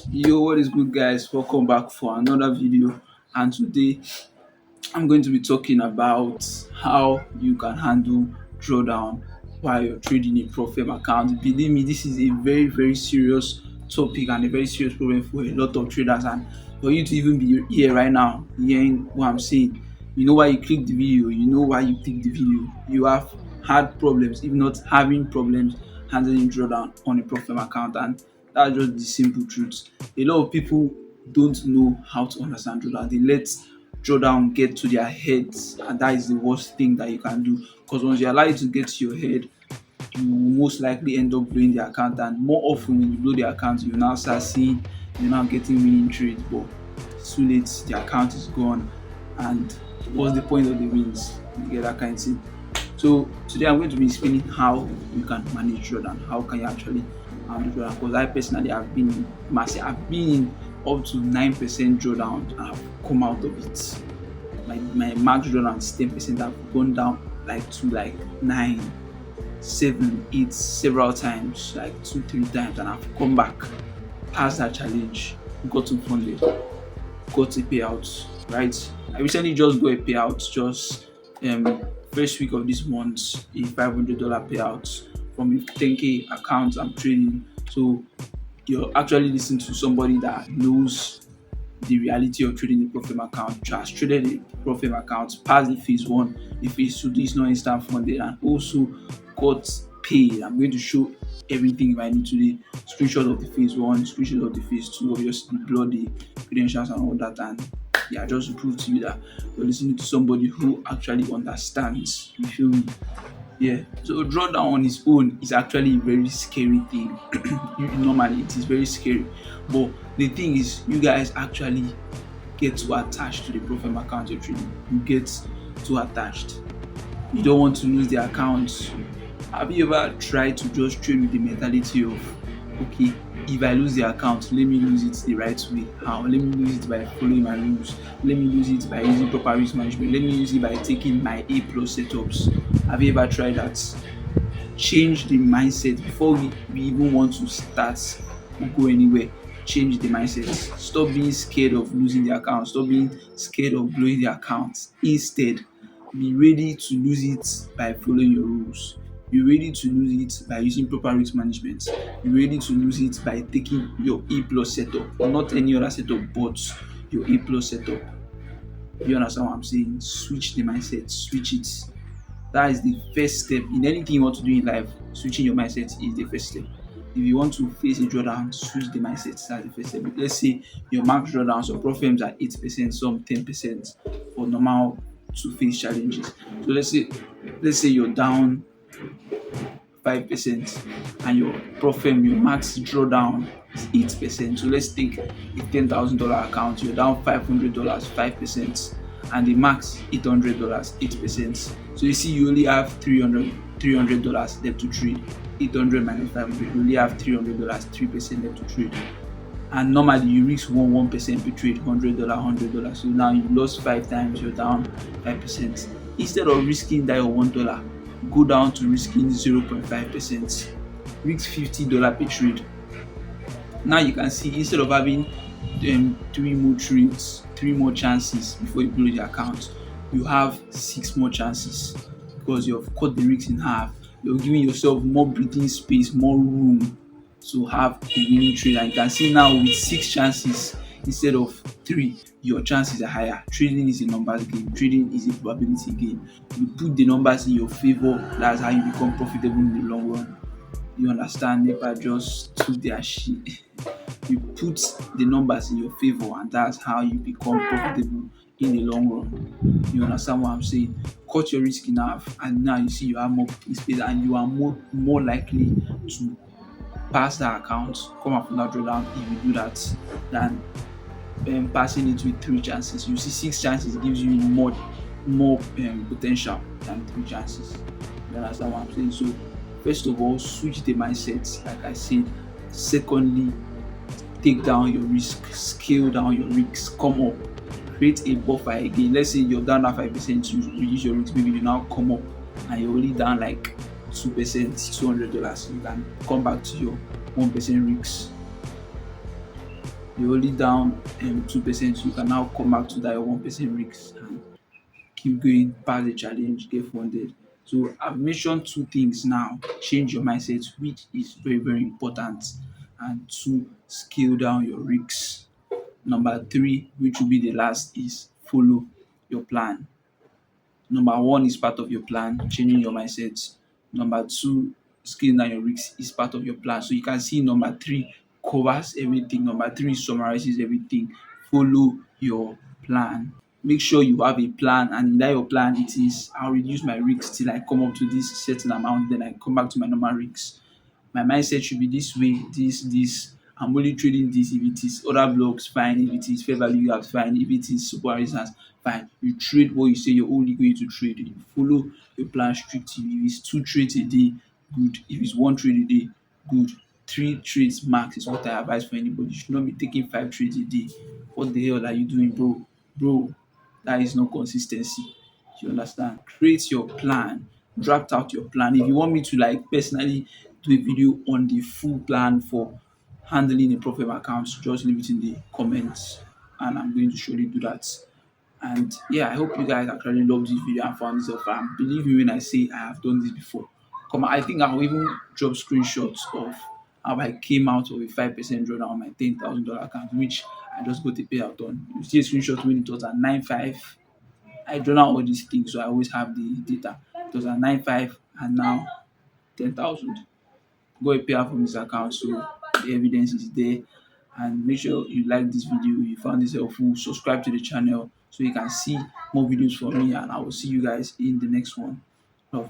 Yo, what is good, guys? Welcome back for another video. And today I'm going to be talking about how you can handle drawdown while you're trading a Profem account. Believe me, this is a very serious topic and a very serious problem for a lot of traders. And for you to even be here right now, hearing what I'm saying, you know why you click the video, you know why you click the video. You have had problems, if not having problems, handling drawdown on a Profem account. And that's just the simple truth. A lot of people don't know how to understand drawdown. They let drawdown get to their heads, and that is the worst thing that you can do, because once you allow it to get to your head, you will most likely end up blowing the account. And more often when you blow the account, you now start seeing you're now getting winning trades, but it's too late, the account is gone, and what's the point of the wins? You get that kind of thing. So today I'm going to be explaining how you can manage drawdown, how can you actually handle drawdown, because I personally have been in massive, I've been in up to 9% drawdown and I've come out of it. My max drawdown is 10%. I've gone down to 9, 7, 8 several times, like 2, 3 times, and I've come back past that challenge, gotten funded, got a payout, right? I recently just got a payout, just first week of this month, a $500 payout from a 10K account I'm trading. So you're actually listening to somebody that knows the reality of trading a Profem account, has traded a Profem account, passed the phase 1, the phase 2, this not instant funded, and also got paid. I'm going to show everything I need today. Screenshot of the phase 1, screenshot of the phase 2, obviously blur the credentials and all that, and yeah, just to prove to you that you're listening to somebody who actually understands. You feel me? Yeah. So drawdown on its own is actually a very scary thing. Normally it is very scary. But the thing is, you guys actually get too attached to the Profem account you're trading. You get too attached. You don't want to lose the account. Have you ever tried to just trade with the mentality of, okay, if I lose the account, let me lose it the right way? How? Let me lose it by following my rules. Let me lose it by using proper risk management. Let me use it by taking my A plus setups. Have you ever tried that? Change the mindset before we even want to start or go anywhere. Change the mindset. Stop being scared of losing the account. Stop being scared of blowing the account. Instead, be ready to lose it by following your rules. Be ready to lose it by using proper risk management. Be ready to lose it by taking your A plus setup, not any other setup, but your A plus setup. You understand what I'm saying? Switch the mindset. Switch it. That is the first step in anything you want to do in life. Switching your mindset is the first step. If you want to face a drawdown, switch the mindset. That's the first step. Let's say your max drawdown, some profits are 8%, some 10% for normal to face challenges. So let's say you're down 5% and your profit, your max drawdown is 8%. So let's take a $10,000 account, you're down $500, 5%, and the max $800, 8%. So you see, you only have $300 left to trade. 800 minus 500, you only have $300, 3% left to trade. And normally you risk 1% per trade, $100. So now you lost 5 times, you're down 5%. Instead of risking that your $1, go down to risking 0.5%. Risk $50 per trade. Now you can see, instead of having 3 more trades, 3 more chances before you blow the account, you have 6 more chances, because you've cut the risk in half. You're giving yourself more breathing space, more room to have a winning trade. And you can see now, with 6 chances instead of 3, your chances are higher. Trading is a numbers game. Trading is a probability game. You put the numbers in your favor. That's how you become profitable in the long run. You understand? If I just took their shit, you put the numbers in your favor, and that's how you become profitable in the long run. You understand what I'm saying? Cut your risk in half, and now you see you have more space, and you are more likely to pass that account, come up from that drawdown if you do that, than passing it with 3 chances. You see, 6 chances gives you more potential than 3 chances. You understand what I'm saying? So first of all, switch the mindset, like I said. Secondly, take down your risk, scale down your risks, come up, create a buffer again. Let's say you're down at 5%, you reduce your risk, maybe you now come up and you're only down like 2%, $200. You can come back to your 1% risk. you're only down 2%, you can now come back to that your 1% risk and keep going past the challenge, get funded. So I've mentioned two things now: change your mindset, which is very, very important, and two, scale down your risks. Number three, which will be the last, is follow your plan. Number one is part of your plan, changing your mindset. Number two, scaling down your risks is part of your plan. So you can see number three covers everything. Number three summarizes everything. Follow your plan. Make sure you have a plan, and in that your plan it is, I'll reduce my risks till I come up to this certain amount, then I come back to my normal risks. My mindset should be this way, this. I'm only trading this. If it is other blocks, fine. If it is fair value gaps, fine. If it is super resistance, fine. You trade what you say you're only going to trade. You follow your plan strictly. If it's 2 trades a day, good. If it's 1 trade a day, good. 3 trades max is what I advise for anybody. You should not be taking 5 trades a day. What the hell are you doing, bro? Bro, that is not consistency. You understand? Create your plan, draft out your plan. If you want me to like personally do a video on the full plan for handling a profit account, just leave it in the comments and I'm going to surely do that. And yeah, I hope you guys actually loved this video and found this helpful. And believe me when I say I have done this before. Come on, I think I'll even drop screenshots of how I came out of a 5% drawdown on my $10,000 account, which I just got a payout on. You see a screenshot when it was at 9.5. I draw out all these things, so I always have the data. It was at 9.5 and now 10,000. Got a payout from this account, so the evidence is there. And make sure you like this video, you found this helpful, subscribe to the channel so you can see more videos from me, and I will see you guys in the next one. Love.